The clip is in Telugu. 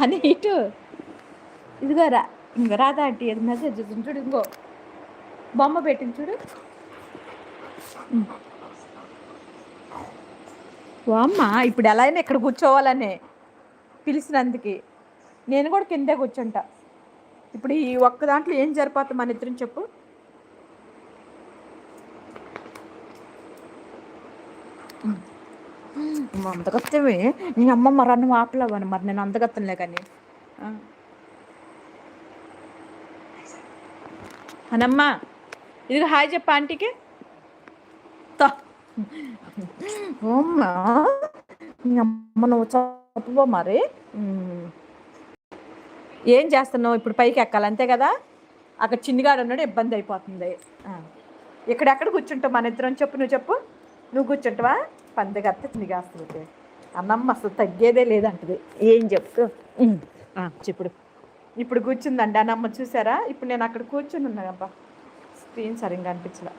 అని ఇటు ఇదిగో రా, ఇంకో రాదా ఆంటీ ఏది మెసేజ్ చూసింది చూడు, ఇంకో బొమ్మ పెట్టింది చూడు. ఓ అమ్మ, ఇప్పుడు ఎలా అయినా ఇక్కడ కూర్చోవాలనే పిలిచినందుకు నేను కూడా కిందే కూర్చుంటా. ఇప్పుడు ఈ ఒక్క దాంట్లో ఏం సరిపోతుంది మన ఇద్దరం చెప్పు. అందగత్తమే నీ అమ్మ, మరి అన్ను ఆపలేవని, మరి నేను అందగత్తలే కానీ అనమ్మా. ఇదిగో హాయ్ చెప్ప ఆంటీకి. అమ్మా నీ అమ్మ నువ్వు చెప్పవో మరి. ఏం చేస్తున్నావు ఇప్పుడు? పైకి ఎక్కాలి అంతే కదా. అక్కడ చిన్నగాడు ఉన్నాడు, ఇబ్బంది అయిపోతుంది. ఇక్కడెక్కడ కూర్చుంటావు మన ఇద్దరం చెప్పు, నువ్వు చెప్పు. నువ్వు కూర్చుంటావా? పందగత్త చిన్నగాస్తుంది. అన్నమ్మ అసలు తగ్గేదే లేదంటది. ఏం చెప్తూ చెప్పుడు. ఇప్పుడు కూర్చుందండి అన్నమ్మ, చూసారా? ఇప్పుడు నేను అక్కడ కూర్చుని ఉన్నానబ్బా, స్క్రీన్ సరిగ్గా అనిపించలే.